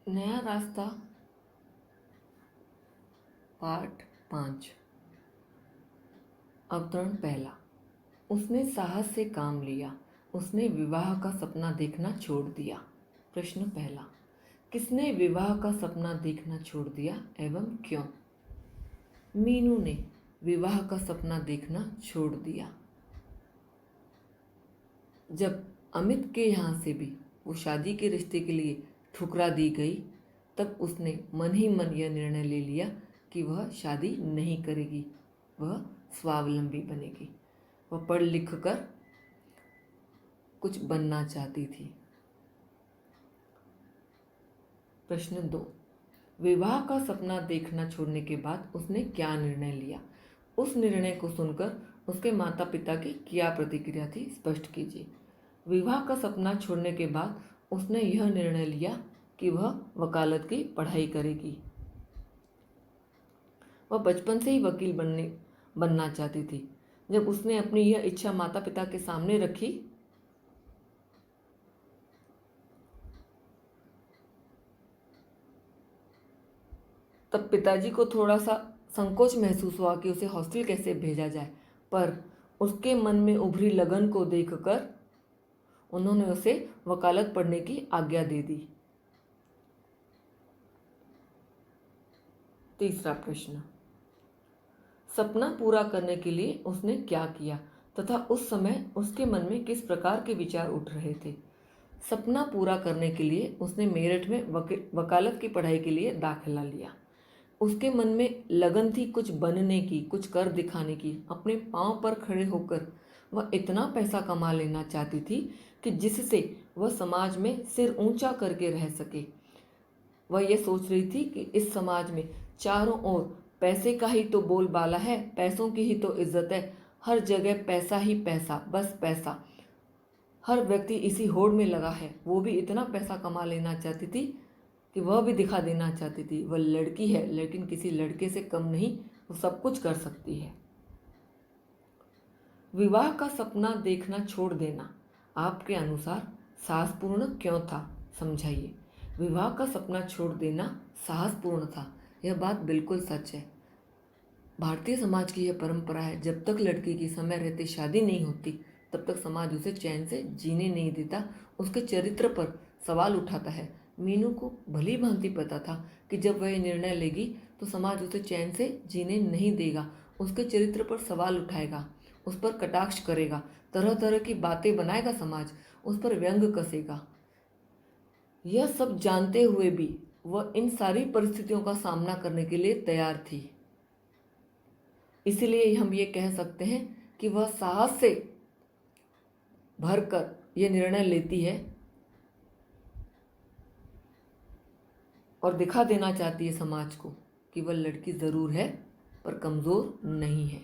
नया रास्ता पार्ट 5। अवतरण पहला। उसने साहस से काम लिया। उसने विवाह का सपना देखना छोड़ दिया। प्रश्न पहला। किसने विवाह का सपना देखना छोड़ दिया एवं क्यों? मीनू ने विवाह का सपना देखना छोड़ दिया। जब अमित के यहाँ से भी वो शादी के रिश्ते के लिए ठुकरा दी गई, तब उसने मन ही मन यह निर्णय ले लिया कि वह शादी नहीं करेगी, वह स्वावलंबी बनेगी। वह पढ़ लिख कर कुछ बनना चाहती थी। प्रश्न 2। विवाह का सपना देखना छोड़ने के बाद उसने क्या निर्णय लिया? उस निर्णय को सुनकर उसके माता पिता की क्या प्रतिक्रिया थी, स्पष्ट कीजिए। विवाह का सपना छोड़ने के बाद उसने यह निर्णय लिया कि वह वकालत की पढ़ाई करेगी। वह बचपन से ही वकील बनना चाहती थी। जब उसने अपनी यह इच्छा माता पिता के सामने रखी, तब पिताजी को थोड़ा सा संकोच महसूस हुआ कि उसे हॉस्टल कैसे भेजा जाए, पर उसके मन में उभरी लगन को देखकर उन्होंने उसे वकालत पढ़ने की आज्ञा दे दी। तीसरा प्रश्न। सपना पूरा करने के लिए उसने क्या किया तथा उस समय उसके मन में किस प्रकार के विचार उठ रहे थे? सपना पूरा करने के लिए उसने मेरठ में वकालत की पढ़ाई के लिए दाखिला लिया। उसके मन में लगन थी कुछ बनने की, कुछ कर दिखाने की। अपने पांव पर खड़े होकर वह इतना पैसा कमा लेना चाहती थी कि जिससे वह समाज में सिर ऊंचा करके रह सके। वह यह सोच रही थी कि इस समाज में चारों ओर पैसे का ही तो बोलबाला है, पैसों की ही तो इज्जत है। हर जगह पैसा ही पैसा, बस पैसा। हर व्यक्ति इसी होड़ में लगा है। वो भी इतना पैसा कमा लेना चाहती थी कि वह भी दिखा देना चाहती थी वह लड़की है, लेकिन किसी लड़के से कम नहीं, वो सब कुछ कर सकती है। विवाह का सपना देखना छोड़ देना आपके अनुसार साहसपूर्ण क्यों था, समझाइए। विवाह का सपना छोड़ देना साहसपूर्ण था, यह बात बिल्कुल सच है। भारतीय समाज की यह परंपरा है, जब तक लड़की की समय रहते शादी नहीं होती तब तक समाज उसे चैन से जीने नहीं देता, उसके चरित्र पर सवाल उठाता है। मीनू को भली भांति पता था कि जब वह निर्णय लेगी तो समाज उसे चैन से जीने नहीं देगा, उसके चरित्र पर सवाल उठाएगा, उस पर कटाक्ष करेगा, तरह तरह की बातें बनाएगा, समाज उस पर व्यंग कसेगा। यह सब जानते हुए भी वह इन सारी परिस्थितियों का सामना करने के लिए तैयार थी। इसलिए हम ये कह सकते हैं कि वह साहस से भरकर यह निर्णय लेती है और दिखा देना चाहती है समाज को कि वह लड़की ज़रूर है पर कमज़ोर नहीं है।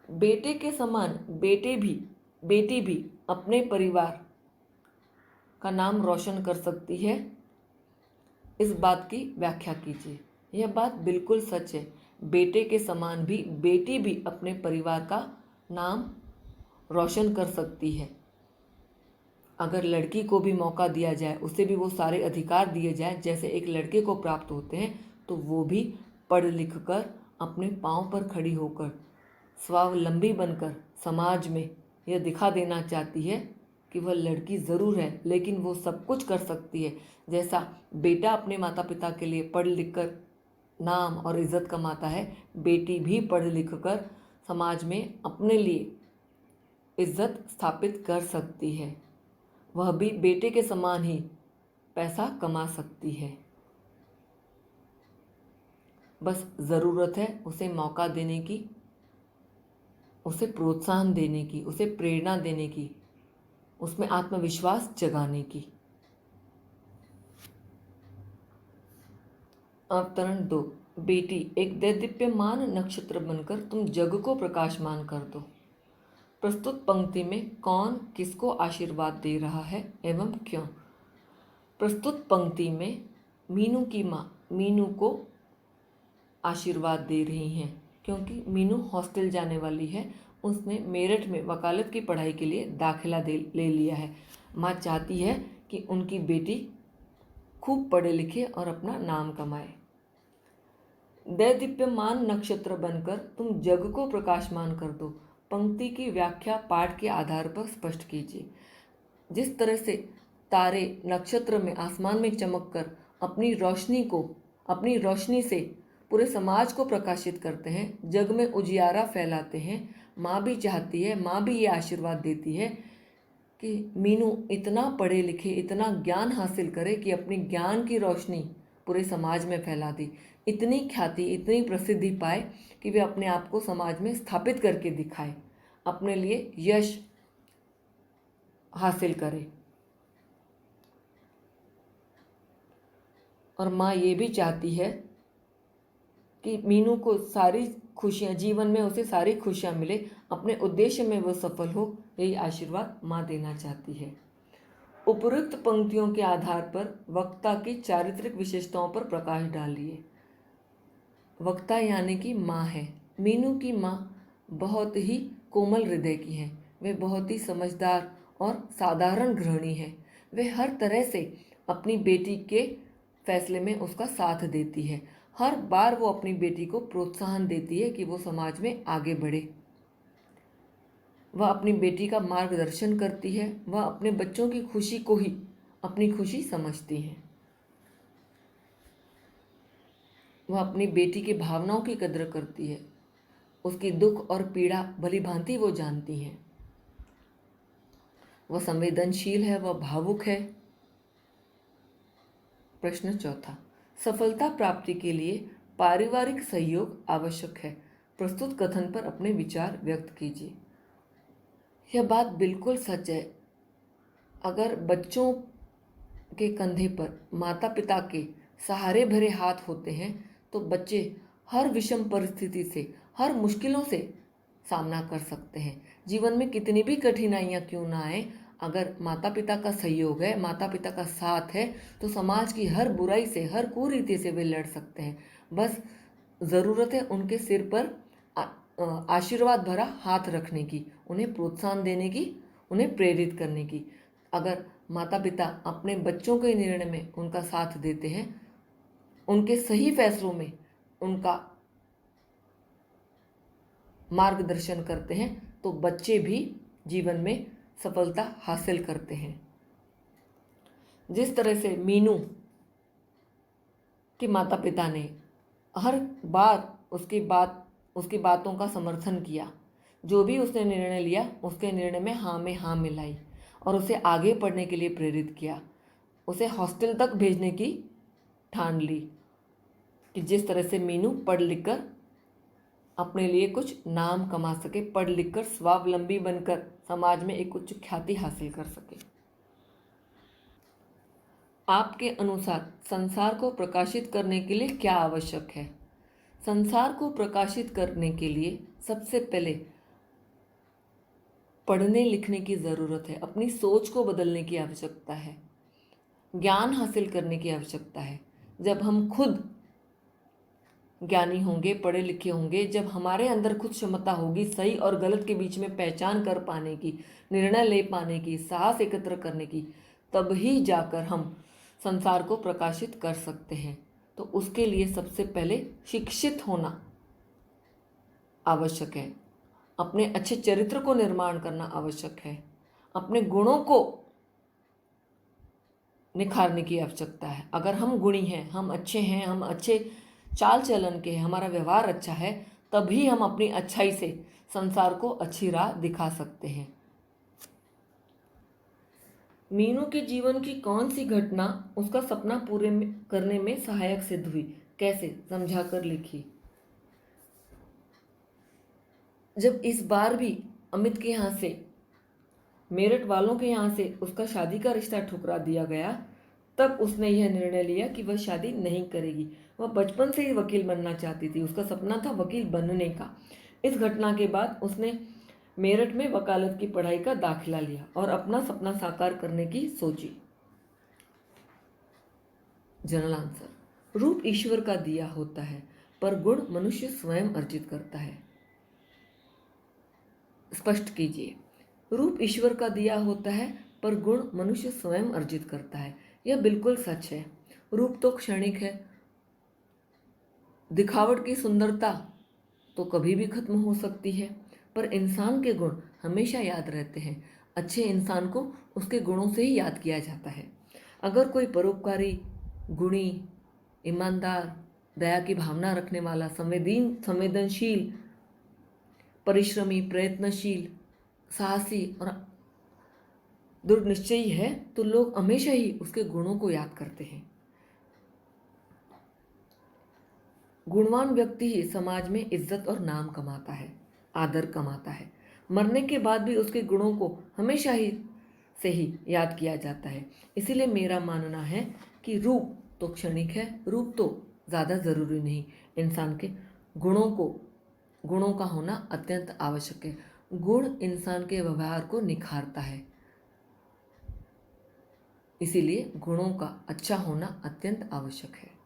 बेटे के समान बेटी भी अपने परिवार का नाम रोशन कर सकती है, इस बात की व्याख्या कीजिए। यह बात बिल्कुल सच है। बेटे के समान भी बेटी भी अपने परिवार का नाम रोशन कर सकती है। अगर लड़की को भी मौका दिया जाए, उसे भी वो सारे अधिकार दिए जाए जैसे एक लड़के को प्राप्त होते हैं, तो वो भी पढ़ लिख कर अपने पाँव पर खड़ी होकर स्वावलंबी बनकर समाज में यह दिखा देना चाहती है कि वह लड़की ज़रूर है, लेकिन वो सब कुछ कर सकती है। जैसा बेटा अपने माता पिता के लिए पढ़ लिख कर नाम और इज्जत कमाता है, बेटी भी पढ़ लिख कर समाज में अपने लिए इज्जत स्थापित कर सकती है। वह भी बेटे के समान ही पैसा कमा सकती है। बस ज़रूरत है उसे मौका देने की, उसे प्रोत्साहन देने की, उसे प्रेरणा देने की, उसमें आत्मविश्वास जगाने की। अवतरण 2। बेटी, एक दैदीप्यमान नक्षत्र बनकर तुम जग को प्रकाशमान कर दो। प्रस्तुत पंक्ति में कौन किसको आशीर्वाद दे रहा है एवं क्यों? प्रस्तुत पंक्ति में मीनू की माँ मीनू को आशीर्वाद दे रही हैं, क्योंकि मीनू हॉस्टल जाने वाली है उसने मेरठ में वकालत की पढ़ाई के लिए दाखिला ले लिया है। माँ चाहती है कि उनकी बेटी खूब पढ़े लिखे और अपना नाम कमाए। दैदीप्यमान नक्षत्र बनकर तुम जग को प्रकाशमान कर दो। पंक्ति की व्याख्या पाठ के आधार पर स्पष्ट कीजिए। जिस तरह से तारे नक्षत्र में आसमान में चमककर अपनी रोशनी से पूरे समाज को प्रकाशित करते हैं, जग में उजियारा फैलाते हैं, माँ भी चाहती है, माँ भी ये आशीर्वाद देती है कि मीनू इतना पढ़े लिखे, इतना ज्ञान हासिल करे कि अपनी ज्ञान की रोशनी पूरे समाज में फैला दे, इतनी ख्याति, इतनी प्रसिद्धि पाए कि वे अपने आप को समाज में स्थापित करके दिखाए, अपने लिए यश हासिल करे। और माँ ये भी चाहती है कि मीनू को सारी खुशियाँ, जीवन में उसे सारी खुशियाँ मिले, अपने उद्देश्य में वो सफल हो, यही आशीर्वाद माँ देना चाहती है। उपरोक्त पंक्तियों के आधार पर वक्ता की चारित्रिक विशेषताओं पर प्रकाश डालिए। वक्ता यानी कि माँ है। मीनू की माँ बहुत ही कोमल हृदय की है। वे बहुत ही समझदार और साधारण गृहिणी है। वे हर तरह से अपनी बेटी के फैसले में उसका साथ देती है। हर बार वो अपनी बेटी को प्रोत्साहन देती है कि वो समाज में आगे बढ़े। वह अपनी बेटी का मार्गदर्शन करती है। वह अपने बच्चों की खुशी को ही अपनी खुशी समझती है। वह अपनी बेटी की भावनाओं की कद्र करती है। उसकी दुख और पीड़ा भली भांति वो जानती है। वह संवेदनशील है, वह भावुक है। प्रश्न चौथा, सफलता प्राप्ति के लिए पारिवारिक सहयोग आवश्यक है। प्रस्तुत कथन पर अपने विचार व्यक्त कीजिए। यह बात बिल्कुल सच है। अगर बच्चों के कंधे पर माता पिता के सहारे भरे हाथ होते हैं तो बच्चे हर विषम परिस्थिति से, हर मुश्किलों से सामना कर सकते हैं। जीवन में कितनी भी कठिनाइयाँ क्यों ना आए, अगर माता पिता का सहयोग है, माता पिता का साथ है, तो समाज की हर बुराई से, हर कुरीति से वे लड़ सकते हैं। बस ज़रूरत है उनके सिर पर आशीर्वाद भरा हाथ रखने की, उन्हें प्रोत्साहन देने की, उन्हें प्रेरित करने की। अगर माता पिता अपने बच्चों के निर्णय में उनका साथ देते हैं, उनके सही फैसलों में उनका मार्गदर्शन करते हैं, तो बच्चे भी जीवन में सफलता हासिल करते हैं। जिस तरह से मीनू के माता पिता ने हर बार उसकी बातों का समर्थन किया, जो भी उसने निर्णय लिया उसके निर्णय में हाँ मिलाई और उसे आगे पढ़ने के लिए प्रेरित किया, उसे हॉस्टल तक भेजने की ठान ली कि जिस तरह से मीनू पढ़ लिख कर अपने लिए कुछ नाम कमा सके, पढ़ लिख कर स्वावलंबी बनकर समाज में एक उच्च ख्याति हासिल कर सके। आपके अनुसार संसार को प्रकाशित करने के लिए क्या आवश्यक है? संसार को प्रकाशित करने के लिए सबसे पहले पढ़ने लिखने की ज़रूरत है, अपनी सोच को बदलने की आवश्यकता है, ज्ञान हासिल करने की आवश्यकता है। जब हम खुद ज्ञानी होंगे, पढ़े लिखे होंगे, जब हमारे अंदर खुद क्षमता होगी सही और गलत के बीच में पहचान कर पाने की, निर्णय ले पाने की, साहस एकत्र करने की, तब ही जाकर हम संसार को प्रकाशित कर सकते हैं। तो उसके लिए सबसे पहले शिक्षित होना आवश्यक है, अपने अच्छे चरित्र को निर्माण करना आवश्यक है, अपने गुणों को निखारने की आवश्यकता है। अगर हम गुणी हैं, हम अच्छे हैं, हम अच्छे चाल चलन के हैं, हमारा व्यवहार अच्छा है, तभी हम अपनी अच्छाई से संसार को अच्छी राह दिखा सकते हैं। मीनू के जीवन की कौन सी घटना उसका सपना पूरे करने में सहायक सिद्ध हुई? कैसे? समझा कर लिखिए। जब इस बार भी अमित के यहाँ से, मेरठ वालों के यहाँ से उसका शादी का रिश्ता ठुकरा दिया गया, तब उसने यह निर्णय लिया कि वह शादी नहीं करेगी। वह बचपन से ही वकील बनना चाहती थी, उसका सपना था वकील बनने का। इस घटना के बाद उसने मेरठ में वकालत की पढ़ाई का दाखिला लिया और अपना सपना साकार करने की सोची। जनरल आंसर, रूप ईश्वर का दिया होता है पर गुण मनुष्य स्वयं अर्जित करता है। स्पष्ट कीजिए। रूप ईश्वर का दिया होता है, पर गुण मनुष्य स्वयं अर्जित करता है। यह बिल्कुल सच है। रूप तो क्षणिक है। दिखावट की सुंदरता तो कभी भी खत्म हो सकती है, पर इंसान के गुण हमेशा याद रहते हैं। अच्छे इंसान को उसके गुणों से ही याद किया जाता है। अगर कोई परोपकारी, गुणी, ईमानदार, दया की भावना रखने वाला, संवेदनशील, परिश्रमी, प्रयत्नशील, साहसी और दृढ़ निश्चयी है, तो लोग हमेशा ही उसके गुणों को याद करते हैं। गुणवान व्यक्ति ही समाज में इज्जत और नाम कमाता है, आदर कमाता है। मरने के बाद भी उसके गुणों को हमेशा ही याद किया जाता है। इसीलिए मेरा मानना है कि रूप तो क्षणिक है, रूप तो ज़्यादा ज़रूरी नहीं। इंसान के गुणों का होना अत्यंत आवश्यक है। गुण इंसान के व्यवहार को निखारता है। इसीलिए गुणों का अच्छा होना अत्यंत आवश्यक है।